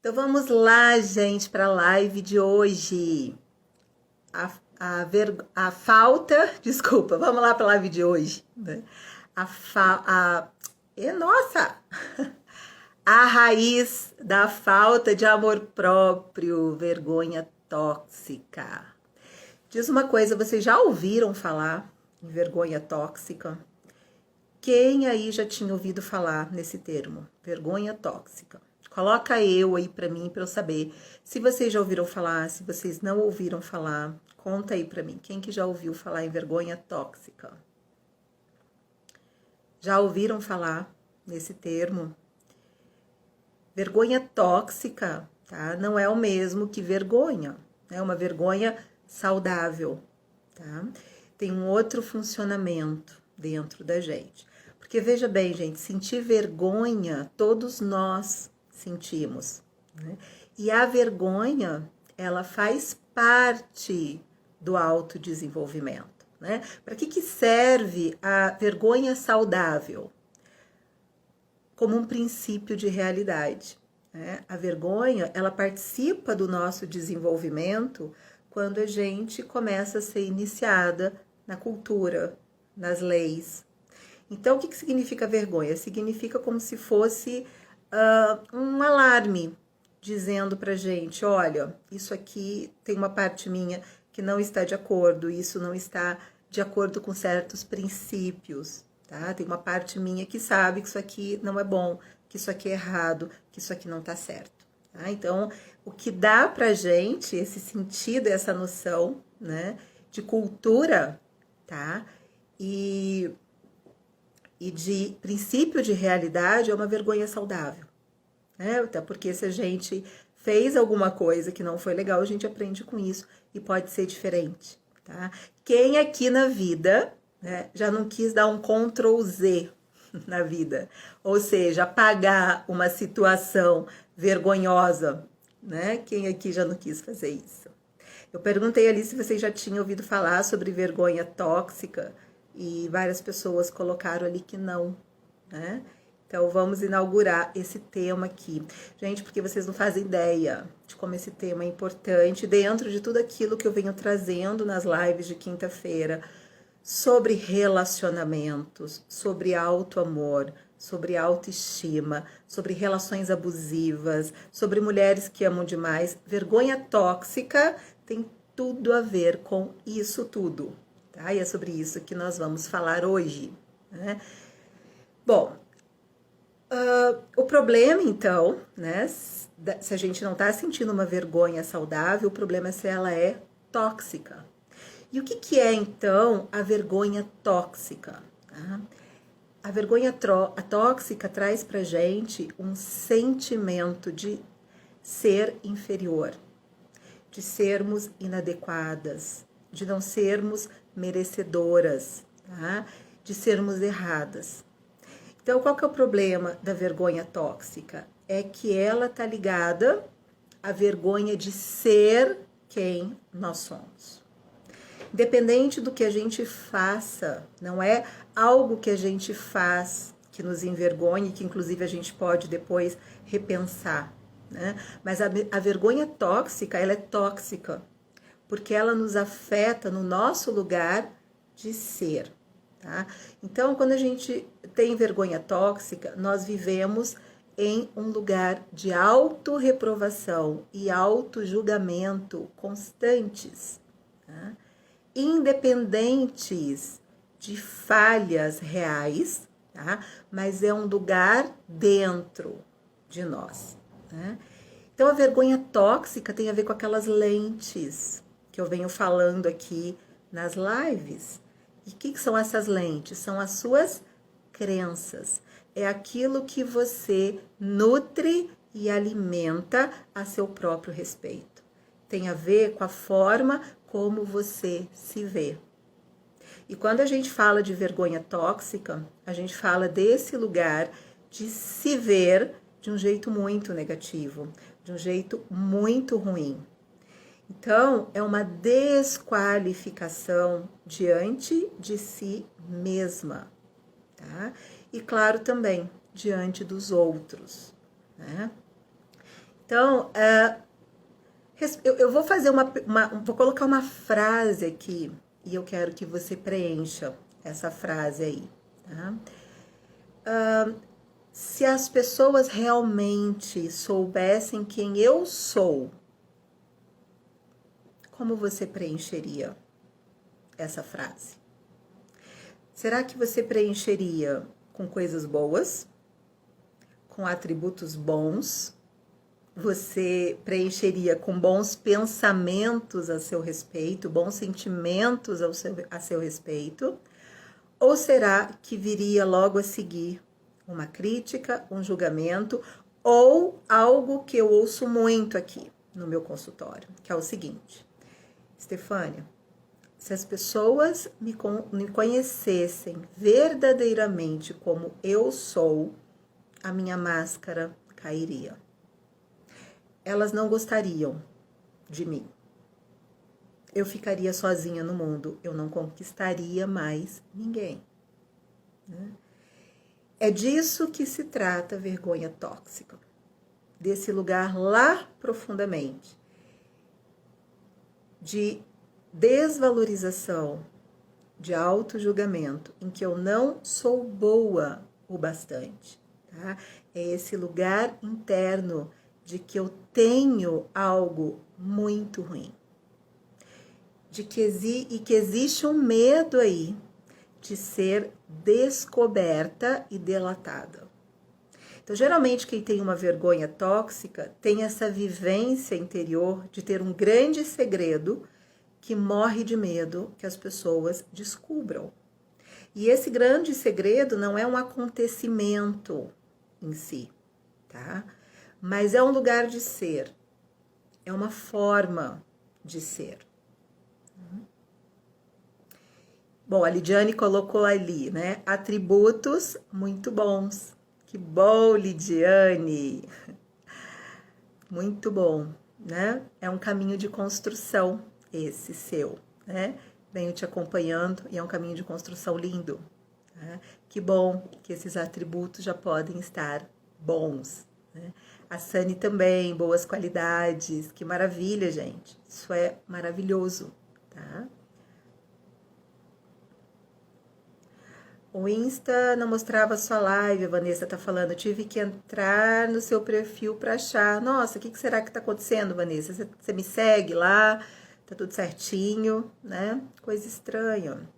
Então vamos lá, gente, para a live de hoje. A falta, desculpa, vamos lá para a live de hoje. Né? Nossa! A raiz da falta de amor próprio, vergonha tóxica. Diz uma coisa, vocês já ouviram falar em vergonha tóxica? Quem aí já tinha ouvido falar nesse termo? Vergonha tóxica. Coloca eu aí pra mim, pra eu saber se vocês já ouviram falar, se vocês não ouviram falar. Conta aí pra mim, quem que já ouviu falar em vergonha tóxica? Já ouviram falar nesse termo? Vergonha tóxica, tá? Não é o mesmo que vergonha. É uma vergonha saudável, tá? Tem um outro funcionamento dentro da gente. Porque veja bem, gente, sentir vergonha, todos nós sentimos, né? E a vergonha, ela faz parte do autodesenvolvimento, né? Para que serve a vergonha saudável? Como um princípio de realidade, né? A vergonha, ela participa do nosso desenvolvimento quando a gente começa a ser iniciada na cultura, nas leis. Então, o que significa vergonha? Significa como se fosse um alarme dizendo pra gente, olha, isso aqui tem uma parte minha que não está de acordo, isso não está de acordo com certos princípios, tá? Tem uma parte minha que sabe que isso aqui não é bom, que isso aqui é errado, que isso aqui não tá certo, tá? Então, o que dá pra gente esse sentido, essa noção, né, de cultura, tá? E de princípio de realidade é uma vergonha saudável, né? Até porque se a gente fez alguma coisa que não foi legal, a gente aprende com isso e pode ser diferente, tá? Quem aqui na vida, né, já não quis dar um Ctrl Z na vida, ou seja, apagar uma situação vergonhosa, né? Quem aqui já não quis fazer isso? Eu perguntei ali se vocês já tinham ouvido falar sobre vergonha tóxica, e várias pessoas colocaram ali que não, né? Então vamos inaugurar esse tema aqui. Gente, porque vocês não fazem ideia de como esse tema é importante dentro de tudo aquilo que eu venho trazendo nas lives de quinta-feira sobre relacionamentos, sobre autoamor, sobre autoestima, sobre relações abusivas, sobre mulheres que amam demais. Vergonha tóxica tem tudo a ver com isso tudo. Tá? E é sobre isso que nós vamos falar hoje, né? Bom, o problema então, né? Se a gente não está sentindo uma vergonha saudável, o problema é se ela é tóxica. E o que é então a vergonha tóxica? Tá? A vergonha tóxica traz pra gente um sentimento de ser inferior, de sermos inadequadas, de não sermos merecedoras, tá? De sermos erradas. Então, qual que é o problema da vergonha tóxica? É que ela tá ligada à vergonha de ser quem nós somos. Independente do que a gente faça, não é algo que a gente faz que nos envergonhe, que inclusive a gente pode depois repensar, né? Mas a vergonha tóxica, ela é tóxica, porque ela nos afeta no nosso lugar de ser, tá? Então, quando a gente tem vergonha tóxica, nós vivemos em um lugar de autorreprovação e autojulgamento constantes, tá? Independentes de falhas reais, tá? Mas é um lugar dentro de nós, né? Então, a vergonha tóxica tem a ver com aquelas lentes que eu venho falando aqui nas lives. E o que são essas lentes? São as suas crenças. É aquilo que você nutre e alimenta a seu próprio respeito. Tem a ver com a forma como você se vê. E quando a gente fala de vergonha tóxica, a gente fala desse lugar de se ver de um jeito muito negativo, de um jeito muito ruim. Então, é uma desqualificação diante de si mesma, tá? E claro também, diante dos outros, né? Então, eu vou fazer vou colocar uma frase aqui e eu quero que você preencha essa frase aí, tá? Se as pessoas realmente soubessem quem eu sou, como você preencheria essa frase? Será que você preencheria com coisas boas, com atributos bons? Você preencheria com bons pensamentos a seu respeito, bons sentimentos a seu respeito? Ou será que viria logo a seguir uma crítica, um julgamento ou algo que eu ouço muito aqui no meu consultório, que é o seguinte: Stefânia, se as pessoas me conhecessem verdadeiramente como eu sou, a minha máscara cairia. Elas não gostariam de mim. Eu ficaria sozinha no mundo, eu não conquistaria mais ninguém. É disso que se trata a vergonha tóxica, desse lugar lá profundamente, de desvalorização, de auto-julgamento, em que eu não sou boa o bastante. Tá? É esse lugar interno de que eu tenho algo muito ruim. E que existe um medo aí de ser descoberta e delatada. Então, geralmente, quem tem uma vergonha tóxica tem essa vivência interior de ter um grande segredo que morre de medo que as pessoas descubram. E esse grande segredo não é um acontecimento em si, tá? Mas é um lugar de ser, é uma forma de ser. Bom, a Lidiane colocou ali, né? Atributos muito bons. Que bom, Lidiane! Muito bom, né? É um caminho de construção esse seu, né? Venho te acompanhando e é um caminho de construção lindo. Né? Que bom que esses atributos já podem estar bons, né? A Sani também, boas qualidades. Que maravilha, gente. Isso é maravilhoso, tá? O Insta não mostrava sua live, a Vanessa tá falando. Eu tive que entrar no seu perfil para achar. Nossa, o que será que tá acontecendo, Vanessa? Você me segue lá, tá tudo certinho, né? Coisa estranha.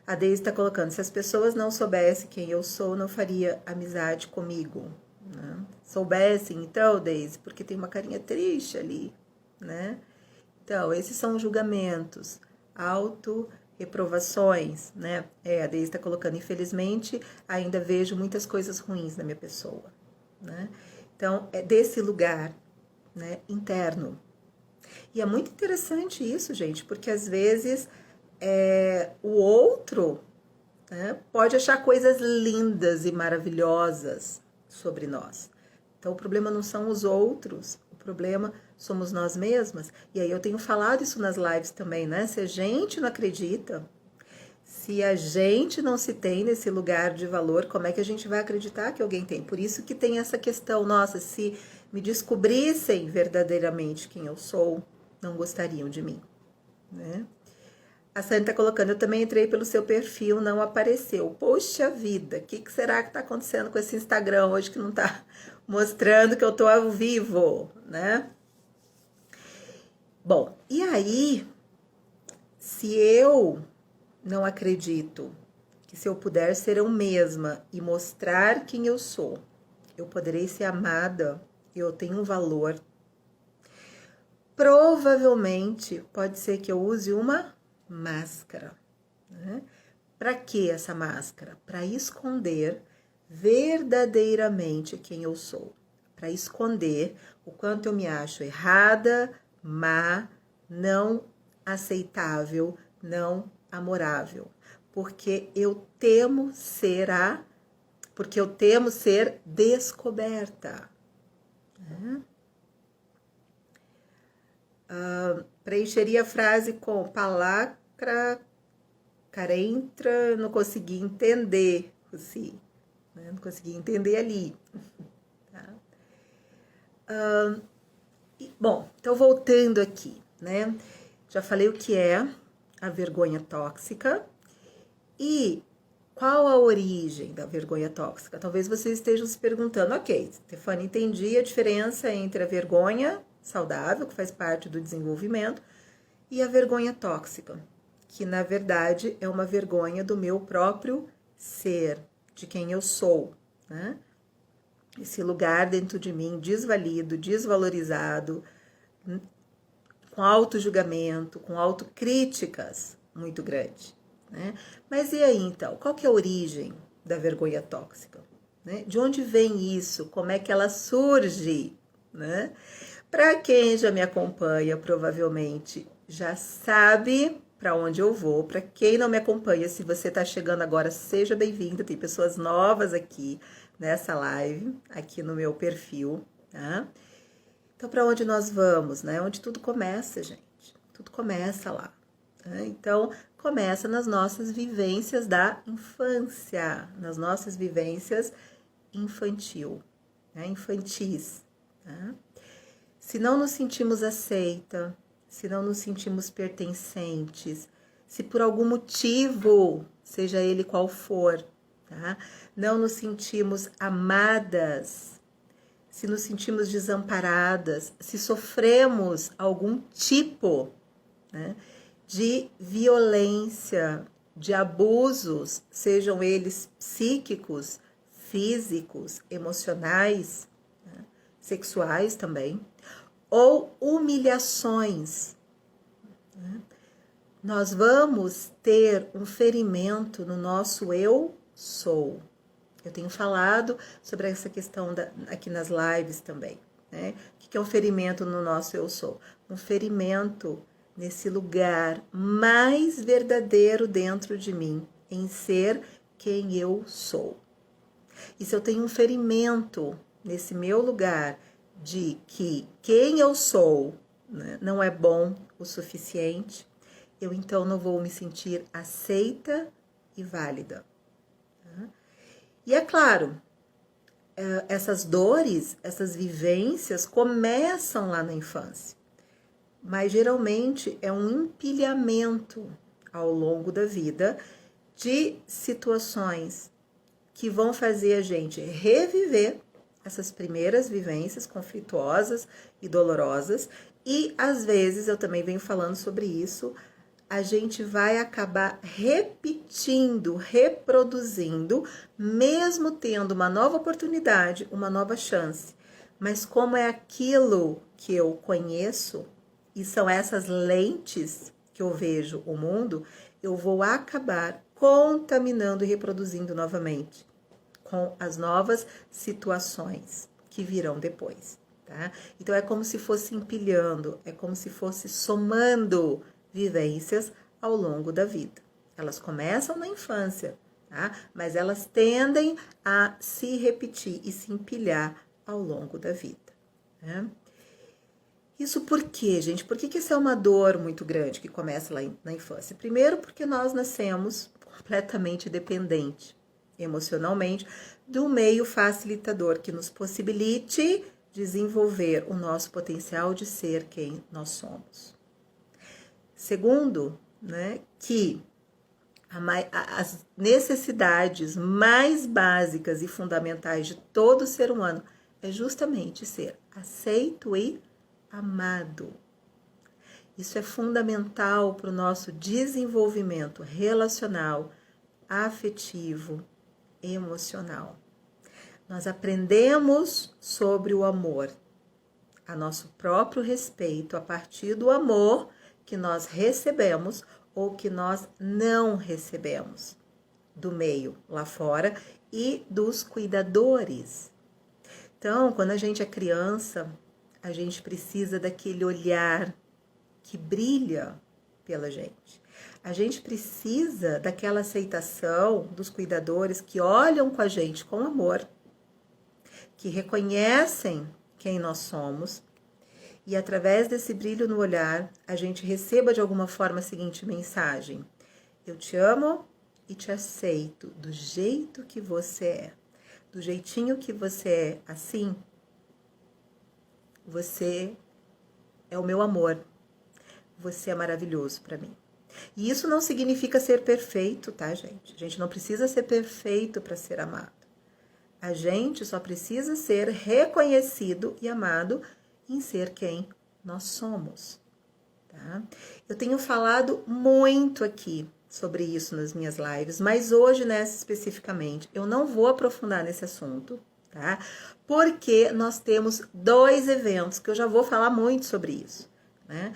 A Deise tá colocando, se as pessoas não soubessem quem eu sou, não faria amizade comigo. Né? Soubessem, então, Deise, porque tem uma carinha triste ali, né? Então, esses são julgamentos, auto-reprovações, né? A Deise está colocando, infelizmente, ainda vejo muitas coisas ruins na minha pessoa, né? Então, é desse lugar, né, interno. E é muito interessante isso, gente, porque às vezes o outro, né, pode achar coisas lindas e maravilhosas sobre nós. Então, o problema não são os outros, o problema somos nós mesmas. E aí eu tenho falado isso nas lives também, né? Se a gente não acredita, se a gente não se tem nesse lugar de valor, como é que a gente vai acreditar que alguém tem? Por isso que tem essa questão, nossa, se me descobrissem verdadeiramente quem eu sou, não gostariam de mim, né? A Sani tá colocando, eu também entrei pelo seu perfil, não apareceu. Poxa vida, o que será que tá acontecendo com esse Instagram hoje que não tá mostrando que eu tô ao vivo, né? Bom, e aí, se eu não acredito que se eu puder ser eu mesma e mostrar quem eu sou, eu poderei ser amada, eu tenho um valor, provavelmente pode ser que eu use uma máscara, né? Para que essa máscara? Para esconder verdadeiramente quem eu sou, para esconder o quanto eu me acho errada, má, não aceitável, não amorável, porque eu temo ser descoberta. Né? Preencheria a frase com palavra carentra, não consegui entender, assim, né? Não consegui entender ali. Tá? Bom, então voltando aqui, né? Já falei o que é a vergonha tóxica e qual a origem da vergonha tóxica. Talvez vocês estejam se perguntando, ok, Stefania, entendi a diferença entre a vergonha saudável, que faz parte do desenvolvimento, e a vergonha tóxica, que na verdade é uma vergonha do meu próprio ser, de quem eu sou, né? Esse lugar dentro de mim desvalido, desvalorizado, com auto-julgamento, com autocríticas muito grande, né? Mas e aí então, qual que é a origem da vergonha tóxica? Né? De onde vem isso? Como é que ela surge? Né? Para quem já me acompanha, provavelmente já sabe para onde eu vou. Para quem não me acompanha, se você está chegando agora, seja bem-vindo. Tem pessoas novas aqui nessa live, aqui no meu perfil, tá? Então, para onde nós vamos, né? Onde tudo começa, gente. Tudo começa lá. Né? Então, começa nas nossas vivências da infância, nas nossas vivências infantil, né? Infantis. Né? Se não nos sentimos aceita, se não nos sentimos pertencentes, se por algum motivo, seja ele qual for, tá? Não nos sentimos amadas, se nos sentimos desamparadas, se sofremos algum tipo, né, de violência, de abusos, sejam eles psíquicos, físicos, emocionais, né, sexuais também, ou humilhações, né, nós vamos ter um ferimento no nosso eu sou. Eu tenho falado sobre essa questão aqui nas lives também, né? O que é um ferimento no nosso eu sou? Um ferimento nesse lugar mais verdadeiro dentro de mim, em ser quem eu sou. E se eu tenho um ferimento nesse meu lugar de que quem eu sou, né, não é bom o suficiente, eu então não vou me sentir aceita e válida. E é claro, essas dores, essas vivências começam lá na infância, mas geralmente é um empilhamento ao longo da vida de situações que vão fazer a gente reviver essas primeiras vivências conflituosas e dolorosas, e às vezes, eu também venho falando sobre isso, a gente vai acabar repetindo, reproduzindo, mesmo tendo uma nova oportunidade, uma nova chance. Mas como é aquilo que eu conheço, e são essas lentes que eu vejo o mundo, eu vou acabar contaminando e reproduzindo novamente com as novas situações que virão depois, tá? Então é como se fosse empilhando, é como se fosse somando vivências ao longo da vida. Elas começam na infância, tá? Mas elas tendem a se repetir e se empilhar ao longo da vida, né? Isso por quê, gente? Por que isso é uma dor muito grande que começa lá na infância? Primeiro, porque nós nascemos completamente dependente emocionalmente do meio facilitador que nos possibilite desenvolver o nosso potencial de ser quem nós somos. Segundo, né, que as necessidades mais básicas e fundamentais de todo ser humano é justamente ser aceito e amado. Isso é fundamental para o nosso desenvolvimento relacional, afetivo, emocional. Nós aprendemos sobre o amor, a nosso próprio respeito, a partir do amor que nós recebemos ou que nós não recebemos do meio lá fora e dos cuidadores. Então, quando a gente é criança, a gente precisa daquele olhar que brilha pela gente. A gente precisa daquela aceitação dos cuidadores que olham com a gente com amor, que reconhecem quem nós somos, e através desse brilho no olhar, a gente receba de alguma forma a seguinte mensagem: eu te amo e te aceito do jeito que você é. Do jeitinho que você é, assim, você é o meu amor, você é maravilhoso para mim. E isso não significa ser perfeito, tá, gente? A gente não precisa ser perfeito para ser amado. A gente só precisa ser reconhecido e amado em ser quem nós somos, tá? Eu tenho falado muito aqui sobre isso nas minhas lives, mas hoje, nessa especificamente, eu não vou aprofundar nesse assunto, tá? Porque nós temos 2 eventos que eu já vou falar muito sobre isso, né?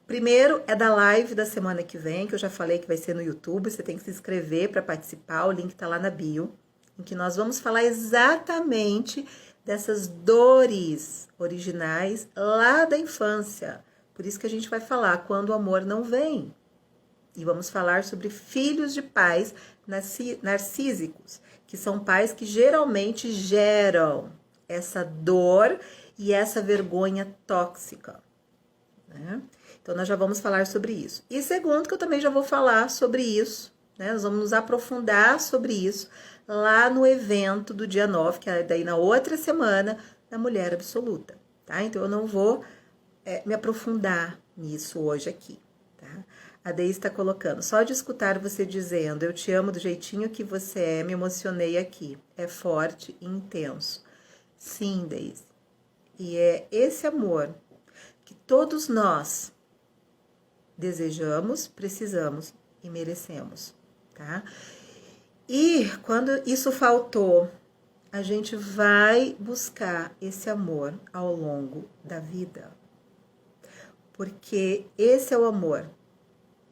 Primeiro é da live da semana que vem, que eu já falei que vai ser no YouTube, você tem que se inscrever para participar, o link tá lá na bio, em que nós vamos falar exatamente dessas dores originais lá da infância. Por isso que a gente vai falar quando o amor não vem. E vamos falar sobre filhos de pais narcísicos, que são pais que geralmente geram essa dor e essa vergonha tóxica, né? Então, nós já vamos falar sobre isso. E segundo, que eu também já vou falar sobre isso, né? Nós vamos nos aprofundar sobre isso lá no evento do dia 9, que é daí na outra semana, da Mulher Absoluta, tá? Então, eu não vou me aprofundar nisso hoje aqui, tá? A Deise está colocando, só de escutar você dizendo, eu te amo do jeitinho que você é, me emocionei aqui. É forte e intenso. Sim, Deise. E é esse amor que todos nós desejamos, precisamos e merecemos, tá? E quando isso faltou, a gente vai buscar esse amor ao longo da vida. Porque esse é o amor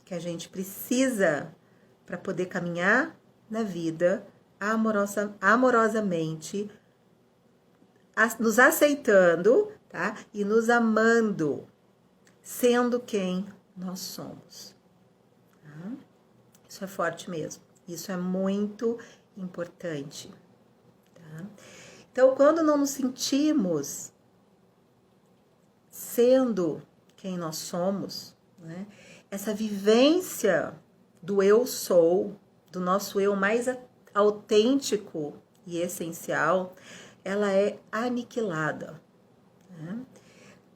que a gente precisa para poder caminhar na vida amorosamente, nos aceitando, tá? E nos amando, sendo quem nós somos. Tá? Isso é forte mesmo. Isso é muito importante. Tá? Então, quando não nos sentimos sendo quem nós somos, né? Essa vivência do eu sou, do nosso eu mais autêntico e essencial, ela é aniquilada. Né?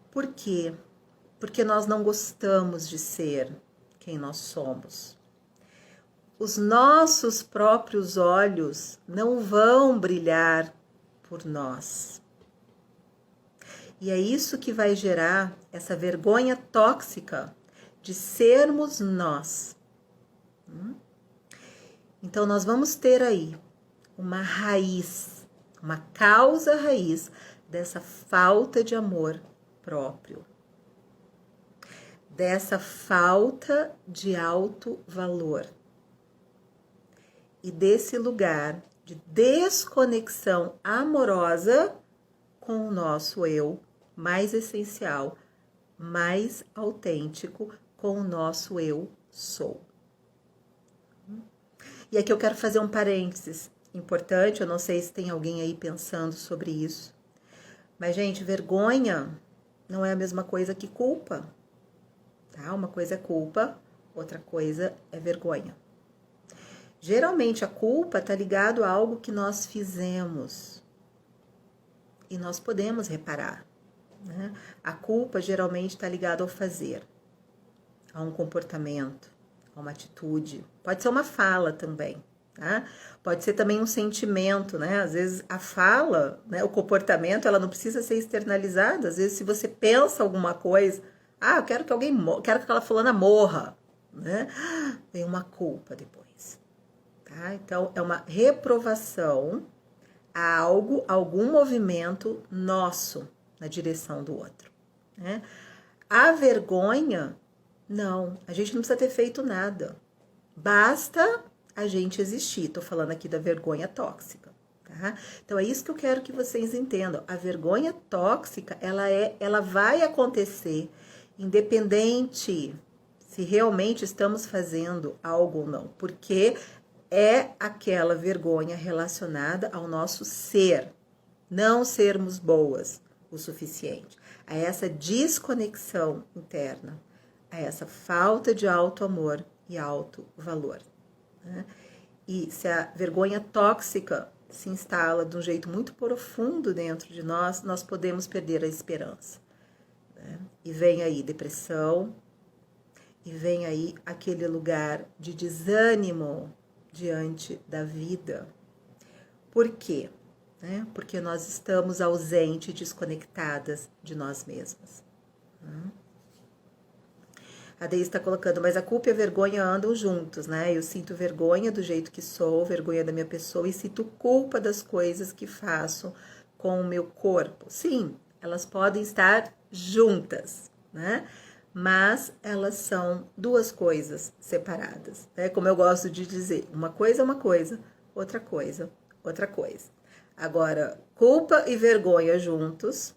Por quê? Porque nós não gostamos de ser quem nós somos. Os nossos próprios olhos não vão brilhar por nós. E é isso que vai gerar essa vergonha tóxica de sermos nós. Então, nós vamos ter aí uma raiz, uma causa raiz dessa falta de amor próprio. Dessa falta de alto valor e desse lugar de desconexão amorosa com o nosso eu mais essencial, mais autêntico, com o nosso eu sou. E aqui eu quero fazer um parênteses importante, eu não sei se tem alguém aí pensando sobre isso, mas, gente, vergonha não é a mesma coisa que culpa. Tá? Uma coisa é culpa, outra coisa é vergonha. Geralmente a culpa está ligado a algo que nós fizemos e nós podemos reparar. Né? A culpa geralmente está ligada ao fazer, a um comportamento, a uma atitude. Pode ser uma fala também. Tá? Pode ser também um sentimento, né? Às vezes a fala, né, o comportamento, ela não precisa ser externalizada. Às vezes, se você pensa alguma coisa, eu quero que alguém quero que aquela fulana morra, né? Vem uma culpa depois, tá? Então, é uma reprovação a algo, algum movimento nosso na direção do outro, né? A vergonha, não, a gente não precisa ter feito nada. Basta a gente existir. Tô falando aqui da vergonha tóxica, tá? Então, é isso que eu quero que vocês entendam. A vergonha tóxica, ela vai acontecer independente se realmente estamos fazendo algo ou não, porque é aquela vergonha relacionada ao nosso ser, não sermos boas o suficiente, a essa desconexão interna, a essa falta de auto-amor e auto-valor. Né? E se a vergonha tóxica se instala de um jeito muito profundo dentro de nós, nós podemos perder a esperança, né? E vem aí depressão, e vem aí aquele lugar de desânimo diante da vida. Por quê? Né? Porque nós estamos ausentes, desconectadas de nós mesmas. A Deise está colocando, mas a culpa e a vergonha andam juntos, né? Eu sinto vergonha do jeito que sou, vergonha da minha pessoa e sinto culpa das coisas que faço com o meu corpo. Sim, elas podem estar juntas, né? Mas elas são duas coisas separadas, né? Como eu gosto de dizer, uma coisa é uma coisa, outra coisa, outra coisa. Agora, culpa e vergonha juntos,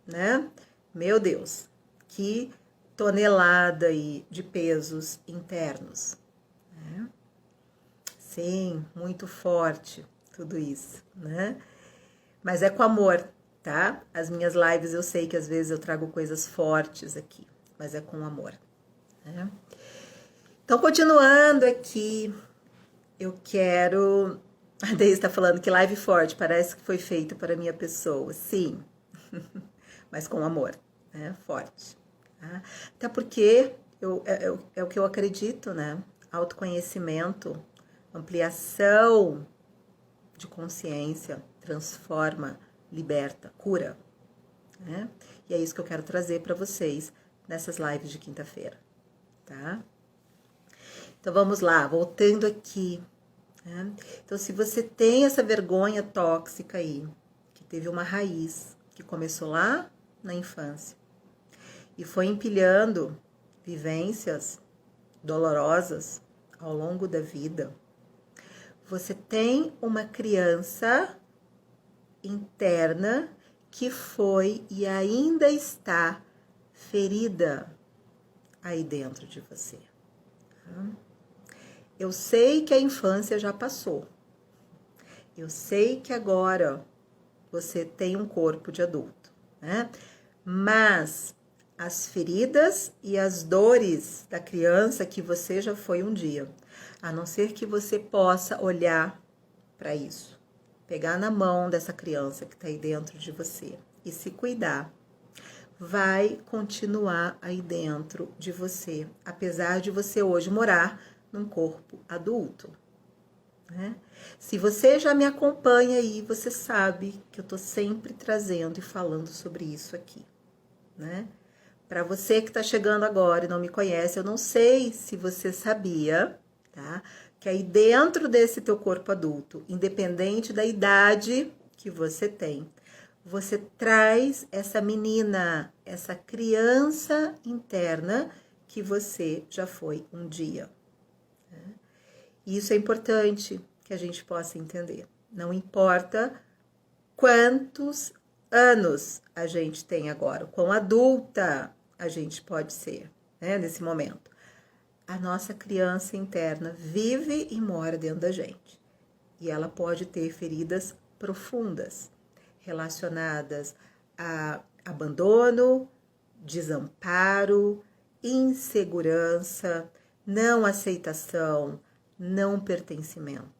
né? Meu Deus, que tonelada aí de pesos internos, né? Sim, muito forte tudo isso, né? Mas é com amor, tá? As minhas lives eu sei que às vezes eu trago coisas fortes aqui, mas é com amor, né? Então, continuando aqui, eu quero... A Deise está falando que live forte, parece que foi feita para minha pessoa. Sim, mas com amor, né? Forte. Tá? Até porque é o que eu acredito, né? Autoconhecimento, ampliação de consciência, transforma, liberta, cura, né? E é isso que eu quero trazer para vocês nessas lives de quinta-feira, tá? Então vamos lá, voltando aqui, né? Então, se você tem essa vergonha tóxica aí, que teve uma raiz, que começou lá na infância, e foi empilhando vivências dolorosas ao longo da vida, você tem uma criança interna que foi e ainda está ferida aí dentro de você. Eu sei que a infância já passou. Eu sei que agora você tem um corpo de adulto, né? Mas as feridas e as dores da criança que você já foi um dia, a não ser que você possa olhar para isso, pegar na mão dessa criança que está aí dentro de você e se cuidar, vai continuar aí dentro de você, apesar de você hoje morar num corpo adulto, né? Se você já me acompanha aí, você sabe que eu tô sempre trazendo e falando sobre isso aqui, né? Para você que tá chegando agora e não me conhece, eu não sei se você sabia, tá? Que aí dentro desse teu corpo adulto, independente da idade que você tem, você traz essa menina, essa criança interna que você já foi um dia. E isso é importante que a gente possa entender. Não importa quantos anos a gente tem agora, quão adulta a gente pode ser, né, nesse momento. A nossa criança interna vive e mora dentro da gente. E ela pode ter feridas profundas relacionadas a abandono, desamparo, insegurança, não aceitação, não pertencimento.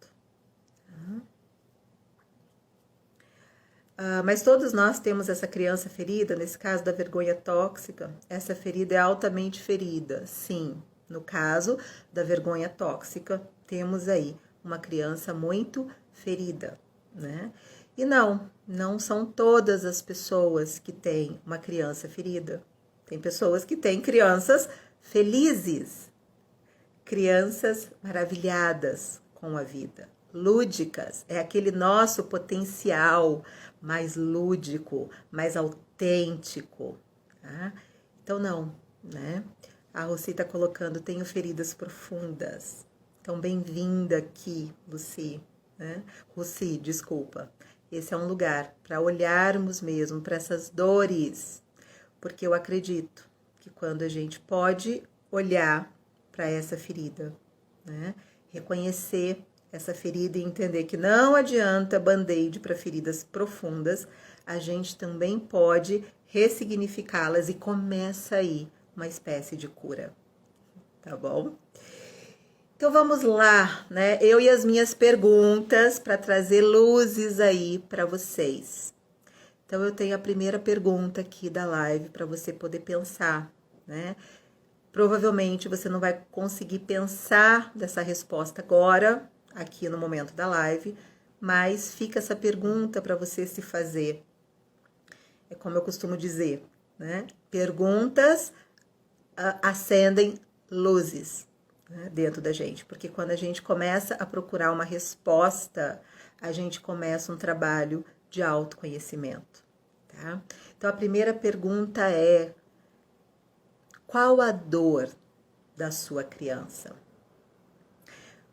Mas todos nós temos essa criança ferida, nesse caso da vergonha tóxica, essa ferida é altamente ferida, sim. No caso da vergonha tóxica, temos aí uma criança muito ferida, né? E não são todas as pessoas que têm uma criança ferida. Tem pessoas que têm crianças felizes, crianças maravilhadas com a vida, lúdicas, é aquele nosso potencial mais lúdico, mais autêntico, tá? Então não, né? A Rosi tá colocando, tenho feridas profundas. Então, bem-vinda aqui, Lucy, né? Rosi, desculpa. Esse é um lugar para olharmos mesmo para essas dores, porque eu acredito que quando a gente pode olhar para essa ferida, né? Reconhecer essa ferida e entender que não adianta band-aid para feridas profundas, a gente também pode ressignificá-las e começa aí uma espécie de cura, tá bom? Então vamos lá, né? Eu e as minhas perguntas para trazer luzes aí para vocês. Então eu tenho a primeira pergunta aqui da live para você poder pensar, né? Provavelmente você não vai conseguir pensar dessa resposta agora, aqui no momento da live, mas fica essa pergunta para você se fazer. É como eu costumo dizer, né? Perguntas acendem luzes, né, dentro da gente, porque quando a gente começa a procurar uma resposta, a gente começa um trabalho de autoconhecimento, tá? Então a primeira pergunta é: qual a dor da sua criança?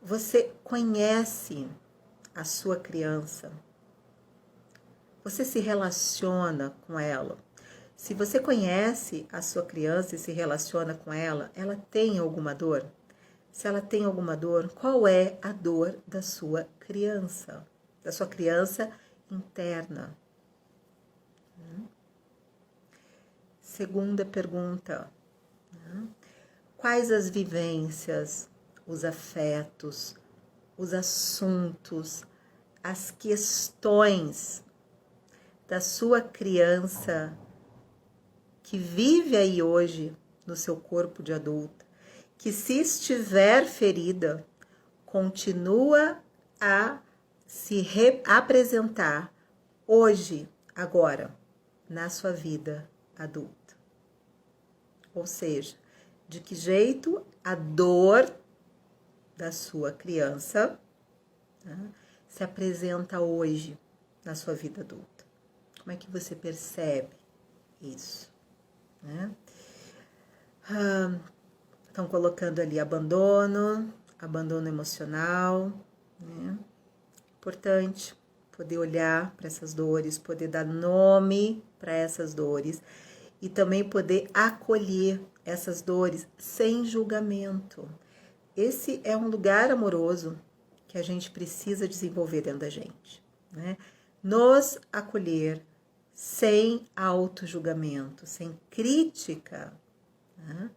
Você conhece a sua criança? Você se relaciona com ela? Se você conhece a sua criança e se relaciona com ela, ela tem alguma dor? Se ela tem alguma dor, qual é a dor da sua criança? Da sua criança interna? Segunda pergunta: quais as vivências, os afetos, os assuntos, as questões da sua criança que vive aí hoje no seu corpo de adulta, que se estiver ferida, continua a se apresentar hoje, agora, na sua vida adulta? Ou seja, de que jeito a dor da sua criança, né, se apresenta hoje na sua vida adulta? Como é que você percebe isso, né? Estão colocando ali abandono emocional, né? Importante poder olhar para essas dores, poder dar nome para essas dores e também poder acolher essas dores sem julgamento. Esse é um lugar amoroso que a gente precisa desenvolver dentro da gente, né? Nos acolher sem auto-julgamento, sem crítica, né?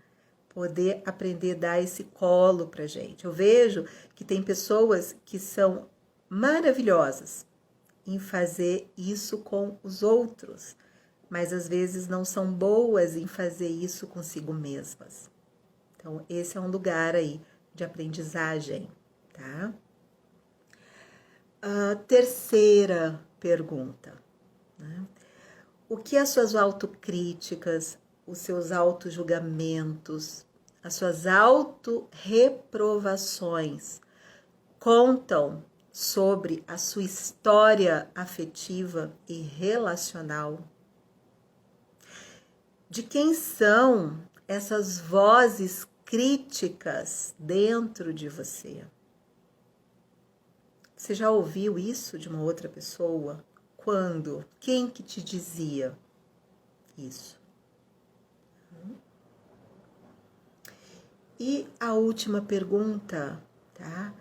Poder aprender a dar esse colo pra gente. Eu vejo que tem pessoas que são maravilhosas em fazer isso com os outros, mas às vezes não são boas em fazer isso consigo mesmas. Então, esse é um lugar aí de aprendizagem, tá? A terceira pergunta, né? O que as suas autocríticas, os seus autojulgamentos, as suas autorreprovações contam sobre a sua história afetiva e relacional? De quem são essas vozes críticas dentro de você? Você já ouviu isso de uma outra pessoa? Quando? Quem que te dizia isso? E a última pergunta, tá?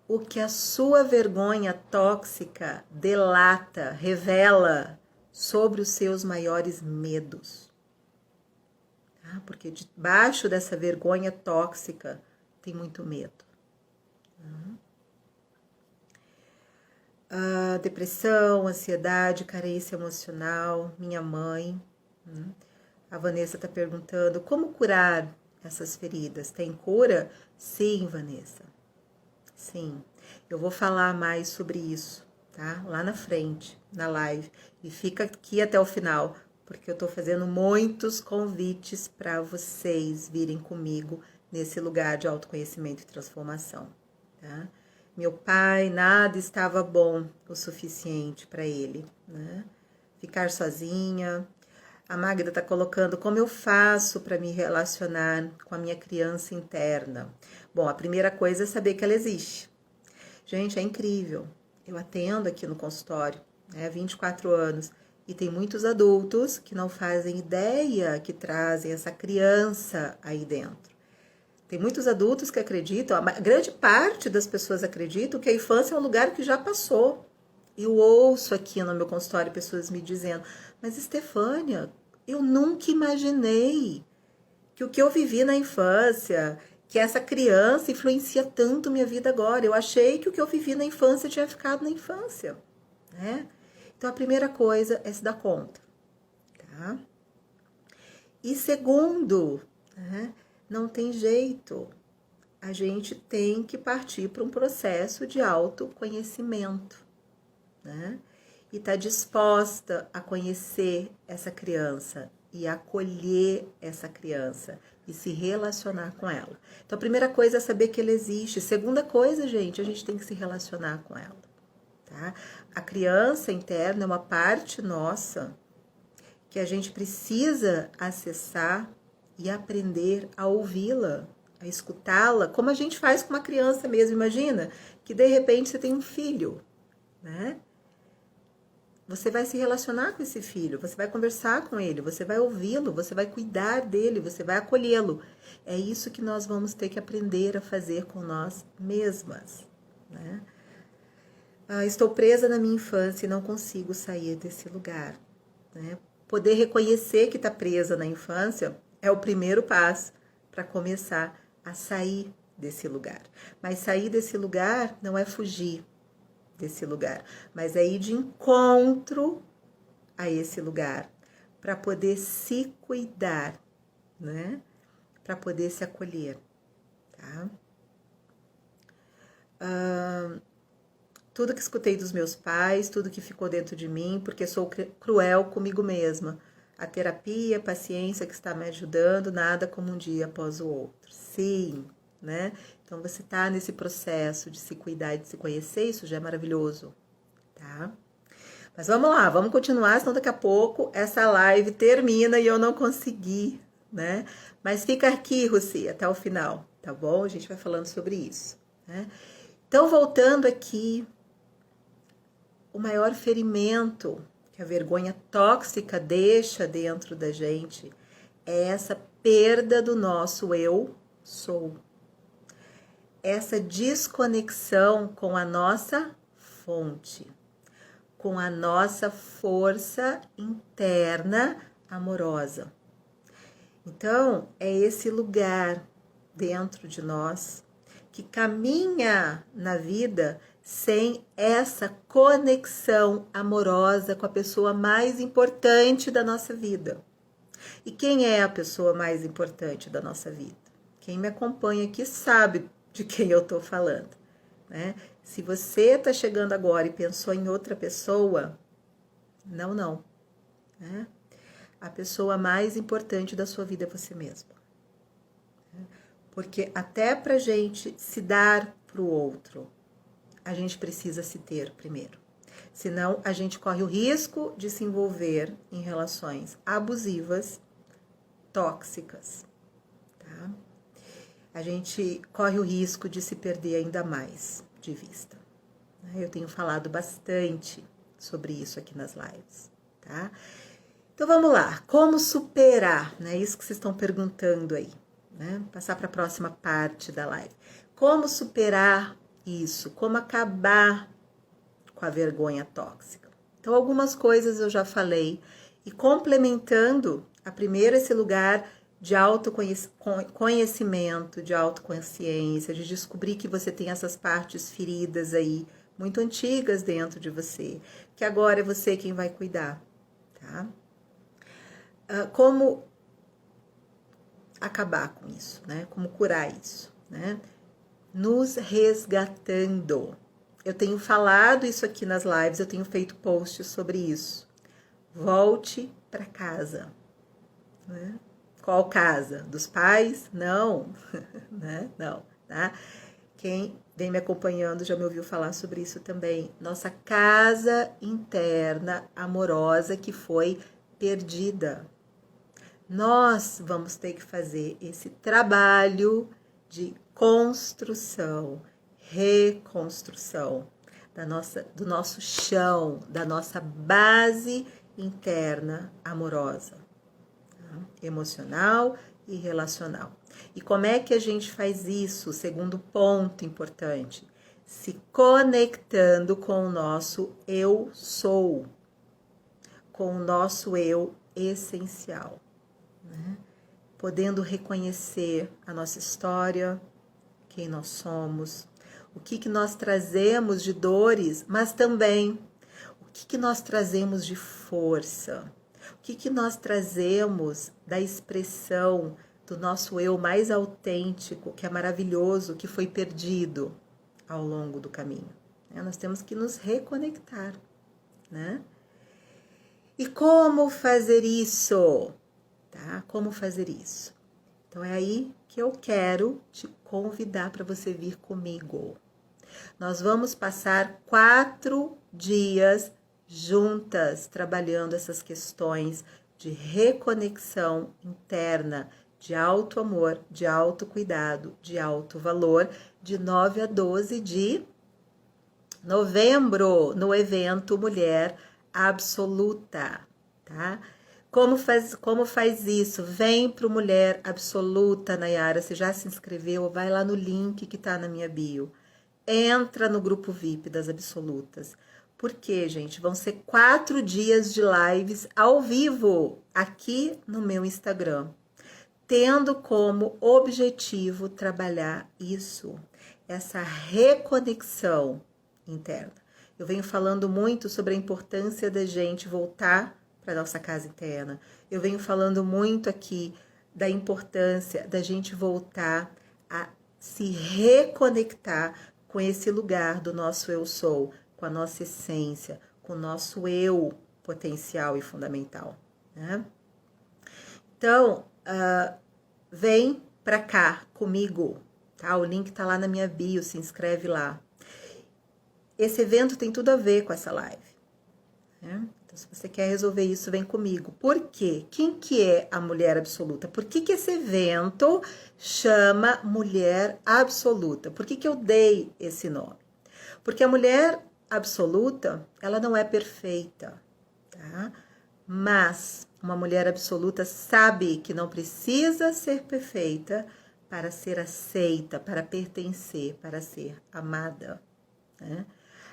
O que a sua vergonha tóxica delata, revela sobre os seus maiores medos? Tá? Porque debaixo dessa vergonha tóxica tem muito medo. Depressão, ansiedade, carência emocional, minha mãe. A Vanessa está perguntando como curar essas feridas. Tem cura? Sim, Vanessa. Sim. Eu vou falar mais sobre isso, tá? Lá na frente, na live. E fica aqui até o final, porque eu tô fazendo muitos convites para vocês virem comigo nesse lugar de autoconhecimento e transformação, tá? Meu pai, nada estava bom o suficiente para ele, né? Ficar sozinha. A Magda está colocando como eu faço para me relacionar com a minha criança interna. Bom, a primeira coisa é saber que ela existe. Gente, é incrível. Eu atendo aqui no consultório, né, há 24 anos, e tem muitos adultos que não fazem ideia que trazem essa criança aí dentro. Tem muitos adultos que acreditam, a grande parte das pessoas acreditam que a infância é um lugar que já passou. Eu ouço aqui no meu consultório pessoas me dizendo: mas Estefânia, eu nunca imaginei que o que eu vivi na infância, que essa criança influencia tanto minha vida agora. Eu achei que o que eu vivi na infância tinha ficado na infância, né? Então, a primeira coisa é se dar conta, tá? E segundo, né, não tem jeito. A gente tem que partir para um processo de autoconhecimento, né? E tá disposta a conhecer essa criança e acolher essa criança e se relacionar com ela. Então, a primeira coisa é saber que ela existe. Segunda coisa, gente, a gente tem que se relacionar com ela, tá? A criança interna é uma parte nossa que a gente precisa acessar e aprender a ouvi-la, a escutá-la, como a gente faz com uma criança mesmo. Imagina que de repente você tem um filho, né? Você vai se relacionar com esse filho, você vai conversar com ele, você vai ouvi-lo, você vai cuidar dele, você vai acolhê-lo. É isso que nós vamos ter que aprender a fazer com nós mesmas, né? Estou presa na minha infância e não consigo sair desse lugar, né? Poder reconhecer que está presa na infância é o primeiro passo para começar a sair desse lugar. Mas sair desse lugar não é fugir desse lugar, mas é ir de encontro a esse lugar, para poder se cuidar, né? Para poder se acolher, tá? Tudo que escutei dos meus pais, tudo que ficou dentro de mim, porque sou cruel comigo mesma. A terapia, a paciência que está me ajudando, nada como um dia após o outro. Sim, né? Então, você tá nesse processo de se cuidar e de se conhecer, isso já é maravilhoso, tá? Mas vamos lá, vamos continuar, senão daqui a pouco essa live termina e eu não consegui, né? Mas fica aqui, Russi, até o final, tá bom? A gente vai falando sobre isso, né? Então, voltando aqui, o maior ferimento que a vergonha tóxica deixa dentro da gente é essa perda do nosso eu sou. Essa desconexão com a nossa fonte, com a nossa força interna amorosa. Então, é esse lugar dentro de nós que caminha na vida sem essa conexão amorosa com a pessoa mais importante da nossa vida. E quem é a pessoa mais importante da nossa vida? Quem me acompanha aqui sabe de quem eu estou falando, né? Se você está chegando agora e pensou em outra pessoa, não, né? A pessoa mais importante da sua vida é você mesma. Porque até pra gente se dar pro outro, a gente precisa se ter primeiro. Senão, a gente corre o risco de se envolver em relações abusivas, tóxicas, tá? A gente corre o risco de se perder ainda mais de vista. Eu tenho falado bastante sobre isso aqui nas lives, tá? Então, vamos lá. Como superar, né? Isso que vocês estão perguntando aí, né? Passar para a próxima parte da live. Como superar isso? Como acabar com a vergonha tóxica? Então, algumas coisas eu já falei. E complementando, a primeira, esse lugar de autoconhecimento, de autoconsciência, de descobrir que você tem essas partes feridas aí, muito antigas dentro de você, que agora é você quem vai cuidar, tá? Como acabar com isso, né? Como curar isso, né? Nos resgatando. Eu tenho falado isso aqui nas lives, eu tenho feito posts sobre isso. Volte para casa, né? Qual casa? Dos pais? Não, né? Não, tá? Quem vem me acompanhando já me ouviu falar sobre isso também. Nossa casa interna amorosa que foi perdida. Nós vamos ter que fazer esse trabalho de construção, reconstrução do nosso chão, da nossa base interna amorosa, tá? Emocional e relacional. E como é que a gente faz isso? Segundo ponto importante, se conectando com o nosso eu sou, com o nosso eu essencial, né? podendo reconhecer a nossa história, quem nós somos, o que nós trazemos de dores, mas também o que nós trazemos de força, o que nós trazemos da expressão do nosso eu mais autêntico, que é maravilhoso, que foi perdido ao longo do caminho. Nós temos que nos reconectar, né? E como fazer isso? Tá? Como fazer isso? Então é aí que eu quero te convidar para você vir comigo. Nós vamos passar 4 dias juntas trabalhando essas questões de reconexão interna, de auto-amor, de autocuidado, de auto-valor, de 9 a 12 de novembro, no evento Mulher Absoluta, tá? Como faz isso? Vem pro Mulher Absoluta, Nayara. Você já se inscreveu? Vai lá no link que tá na minha bio. Entra no grupo VIP das Absolutas. Por quê, gente? Vão ser 4 dias de lives ao vivo aqui no meu Instagram, tendo como objetivo trabalhar isso, essa reconexão interna. Eu venho falando muito sobre a importância da gente voltar para nossa casa interna. Eu venho falando muito aqui da importância da gente voltar a se reconectar com esse lugar do nosso eu sou, com a nossa essência, com o nosso eu potencial e fundamental, né? Então, vem pra cá comigo, tá? O link tá lá na minha bio, se inscreve lá. Esse evento tem tudo a ver com essa live, né? Então, se você quer resolver isso, vem comigo. Por quê? Quem que é a Mulher Absoluta? Por que esse evento chama Mulher Absoluta? Por que eu dei esse nome? Porque a Mulher Absoluta, ela não é perfeita, tá? Mas uma mulher absoluta sabe que não precisa ser perfeita para ser aceita, para pertencer, para ser amada, né?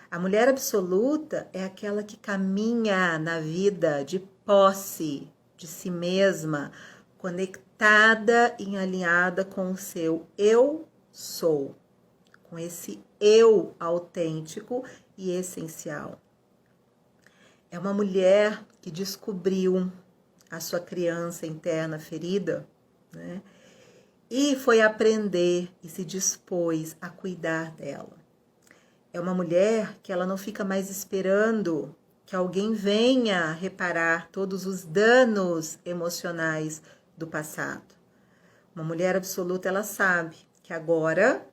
A mulher absoluta é aquela que caminha na vida de posse de si mesma, conectada e alinhada com o seu eu sou, com esse eu autêntico e essencial. É uma mulher que descobriu a sua criança interna ferida, né? E foi aprender e se dispôs a cuidar dela. É uma mulher que ela não fica mais esperando que alguém venha reparar todos os danos emocionais do passado. Uma mulher absoluta, ela sabe que agora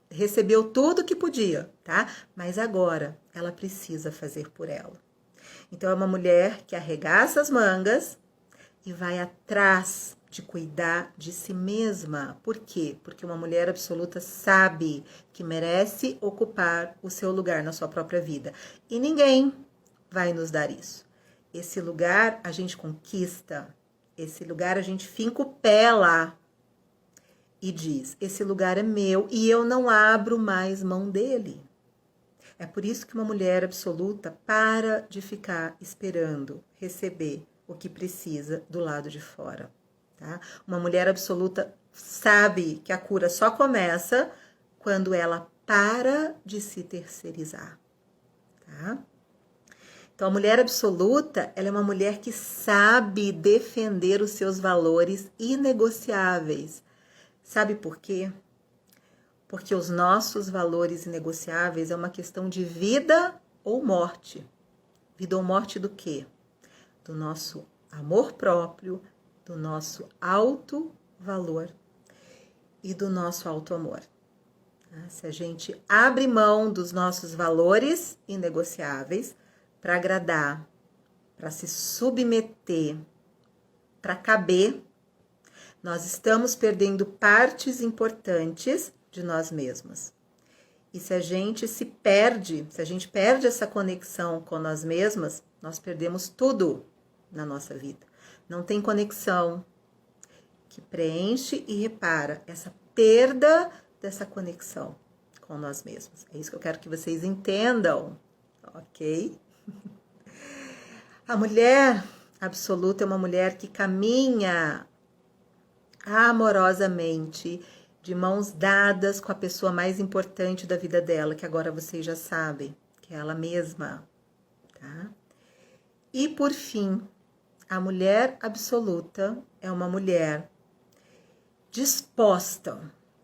recebeu tudo que podia, tá? Mas agora ela precisa fazer por ela. Então é uma mulher que arregaça as mangas e vai atrás de cuidar de si mesma. Por quê? Porque uma mulher absoluta sabe que merece ocupar o seu lugar na sua própria vida. E ninguém vai nos dar isso. Esse lugar a gente conquista, esse lugar a gente finca o pé lá e diz, esse lugar é meu e eu não abro mais mão dele. É por isso que uma mulher absoluta para de ficar esperando receber o que precisa do lado de fora, tá? Uma mulher absoluta sabe que a cura só começa quando ela para de se terceirizar, tá? Então, a mulher absoluta, ela é uma mulher que sabe defender os seus valores inegociáveis. Sabe por quê? Porque os nossos valores inegociáveis é uma questão de vida ou morte. Vida ou morte do quê? Do nosso amor próprio, do nosso alto valor e do nosso alto amor. Se a gente abre mão dos nossos valores inegociáveis para agradar, para se submeter, para caber, nós estamos perdendo partes importantes de nós mesmas. E se a gente perde essa conexão com nós mesmas, nós perdemos tudo na nossa vida. Não tem conexão que preenche e repara essa perda dessa conexão com nós mesmos. É isso que eu quero que vocês entendam, ok? A mulher absoluta é uma mulher que caminha amorosamente, de mãos dadas com a pessoa mais importante da vida dela, que agora vocês já sabem, que é ela mesma, tá? E por fim, a mulher absoluta é uma mulher disposta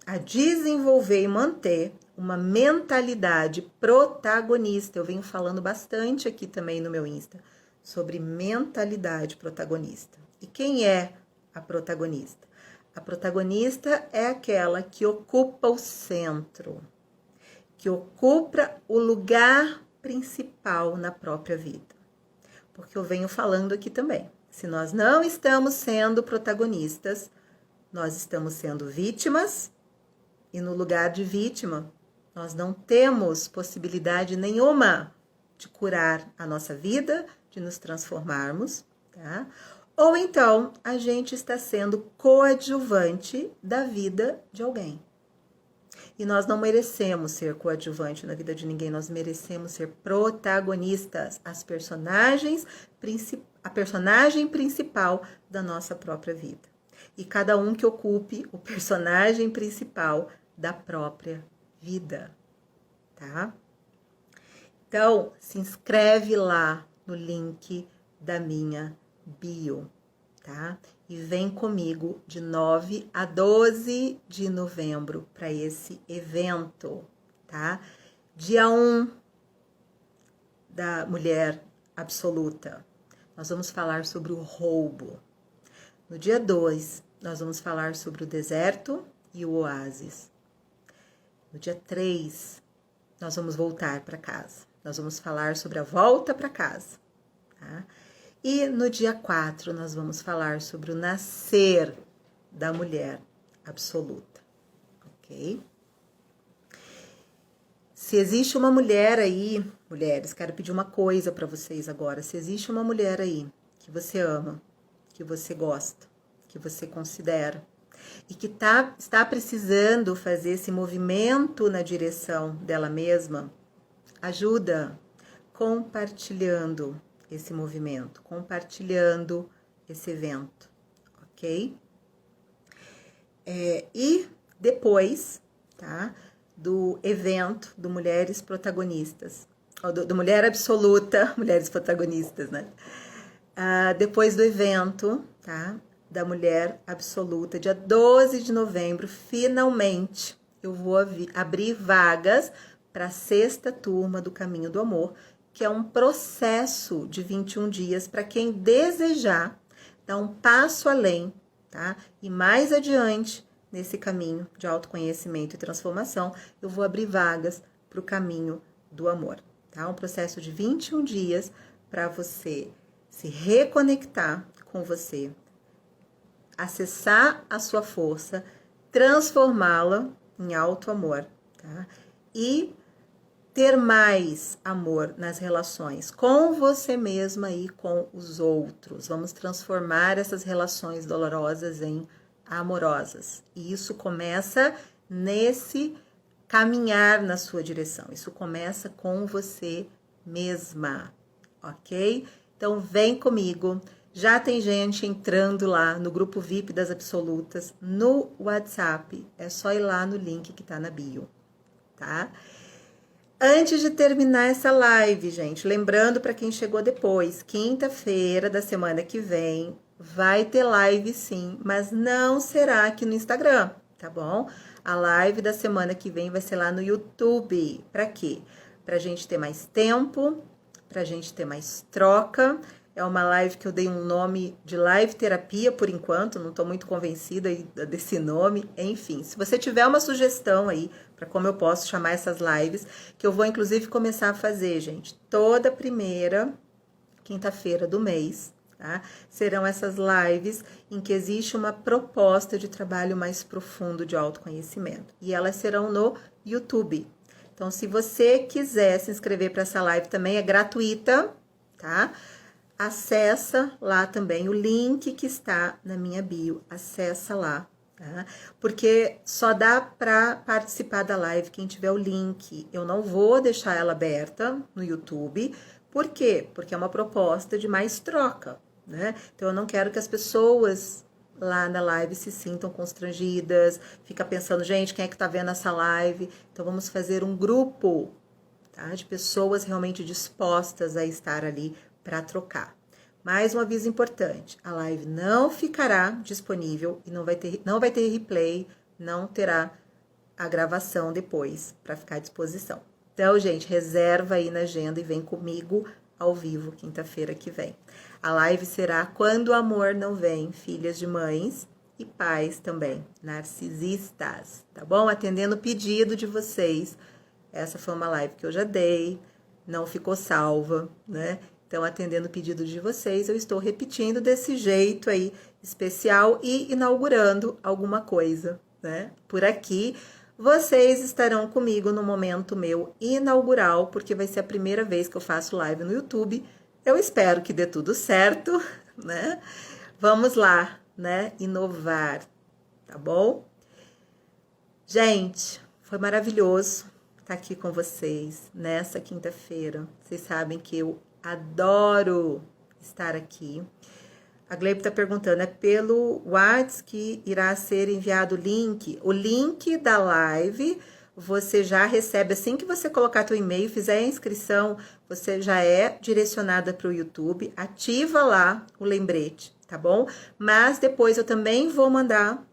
a desenvolver e manter uma mentalidade protagonista. Eu venho falando bastante aqui também no meu Insta sobre mentalidade protagonista. E quem é a protagonista? A protagonista é aquela que ocupa o centro, que ocupa o lugar principal na própria vida. Porque eu venho falando aqui também. Se nós não estamos sendo protagonistas, nós estamos sendo vítimas, e no lugar de vítima, nós não temos possibilidade nenhuma de curar a nossa vida, de nos transformarmos, tá? Ou então, a gente está sendo coadjuvante da vida de alguém. E nós não merecemos ser coadjuvante na vida de ninguém, nós merecemos ser protagonistas, a personagem principal da nossa própria vida. E cada um que ocupe o personagem principal da própria vida, tá? Então, se inscreve lá no link da minha bio, tá? E vem comigo de 9 a 12 de novembro para esse evento, tá? Dia 1 da mulher absoluta, nós vamos falar sobre o roubo. No dia 2, nós vamos falar sobre o deserto e o oásis. No dia 3, nós vamos voltar para casa. Nós vamos falar sobre a volta para casa, tá? E no dia 4, nós vamos falar sobre o nascer da mulher absoluta, ok? Se existe uma mulher aí, mulheres, quero pedir uma coisa para vocês agora. Se existe uma mulher aí que você ama, que você gosta, que você considera, e que está precisando fazer esse movimento na direção dela mesma, ajuda compartilhando esse movimento, compartilhando esse evento, ok? E depois, tá, do evento do Mulheres Protagonistas, ou do Mulher Absoluta, Mulheres Protagonistas, né? Depois do evento, tá, da Mulher Absoluta, dia 12 de novembro, finalmente eu vou abrir vagas para a 6ª turma do Caminho do Amor, que é um processo de 21 dias para quem desejar dar um passo além, tá? E mais adiante nesse caminho de autoconhecimento e transformação, eu vou abrir vagas para o Caminho do Amor, tá? Um processo de 21 dias para você se reconectar com você, acessar a sua força, transformá-la em auto-amor, tá? E ter mais amor nas relações com você mesma e com os outros. Vamos transformar essas relações dolorosas em amorosas. E isso começa nesse caminhar na sua direção. Isso começa com você mesma, ok? Então vem comigo. Já tem gente entrando lá no grupo VIP das Absolutas no WhatsApp. É só ir lá no link que tá na bio, tá? Antes de terminar essa live, gente, lembrando para quem chegou depois, quinta-feira da semana que vem vai ter live sim, mas não será aqui no Instagram, tá bom? A live da semana que vem vai ser lá no YouTube. Para quê? Pra gente ter mais tempo, pra gente ter mais troca. É uma live que eu dei um nome de live terapia por enquanto, não tô muito convencida desse nome. Enfim, se você tiver uma sugestão aí para como eu posso chamar essas lives, que eu vou inclusive começar a fazer, gente, toda primeira quinta-feira do mês, tá? Serão essas lives em que existe uma proposta de trabalho mais profundo de autoconhecimento. E elas serão no YouTube. Então, se você quiser se inscrever para essa live também, é gratuita, tá? Acessa lá também o link que está na minha bio, acessa lá, tá? Porque só dá para participar da live quem tiver o link. Eu não vou deixar ela aberta no YouTube. Por quê? Porque é uma proposta de mais troca, né? Então eu não quero que as pessoas lá na live se sintam constrangidas, fica pensando, gente, quem é que tá vendo essa live? Então vamos fazer um grupo, tá? De pessoas realmente dispostas a estar ali para trocar. Mais um aviso importante, a live não ficará disponível e não vai ter replay, não terá a gravação depois para ficar à disposição. Então, gente, reserva aí na agenda e vem comigo ao vivo quinta-feira que vem. A live será Quando o Amor Não Vem, filhas de mães e pais também, narcisistas, tá bom? Atendendo o pedido de vocês. Essa foi uma live que eu já dei, não ficou salva, né? Então, atendendo o pedido de vocês, eu estou repetindo desse jeito aí especial e inaugurando alguma coisa, né? Por aqui, vocês estarão comigo no momento meu inaugural, porque vai ser a primeira vez que eu faço live no YouTube. Eu espero que dê tudo certo, né? Vamos lá, né? Inovar, tá bom? Gente, foi maravilhoso estar aqui com vocês nessa quinta-feira. Vocês sabem que eu adoro estar aqui. A Gleibe está perguntando, é pelo WhatsApp que irá ser enviado o link? O link da live você já recebe assim que você colocar teu e-mail, fizer a inscrição, você já é direcionada para o YouTube. Ativa lá o lembrete, tá bom? Mas depois eu também vou mandar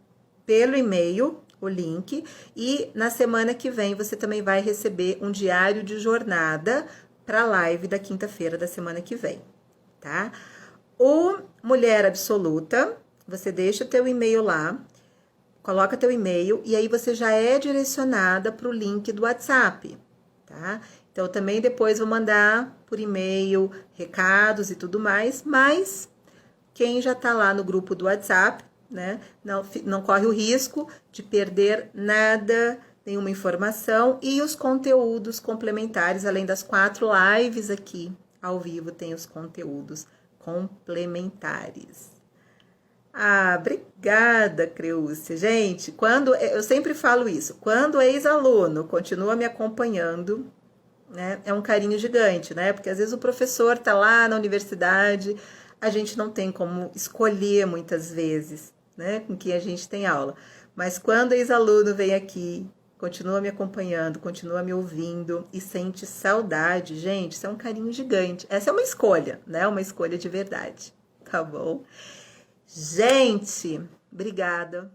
pelo e-mail o link e na semana que vem você também vai receber um diário de jornada para a live da quinta-feira da semana que vem, tá? O Mulher Absoluta, você deixa teu e-mail lá, coloca teu e-mail e aí você já é direcionada para o link do WhatsApp, tá? Então, também depois vou mandar por e-mail, recados e tudo mais, mas quem já tá lá no grupo do WhatsApp, né, não corre o risco de perder nada, nenhuma informação e os conteúdos complementares, além das 4 lives aqui ao vivo, tem os conteúdos complementares. Ah, obrigada, Creuce. Gente, eu sempre falo isso, quando o ex-aluno continua me acompanhando, né, é um carinho gigante, né? Porque às vezes o professor tá lá na universidade, a gente não tem como escolher muitas vezes, né, com quem a gente tem aula. Mas quando o ex-aluno vem aqui, continua me acompanhando, continua me ouvindo e sente saudade, gente, isso é um carinho gigante. Essa é uma escolha, né? Uma escolha de verdade, tá bom? Gente, obrigada.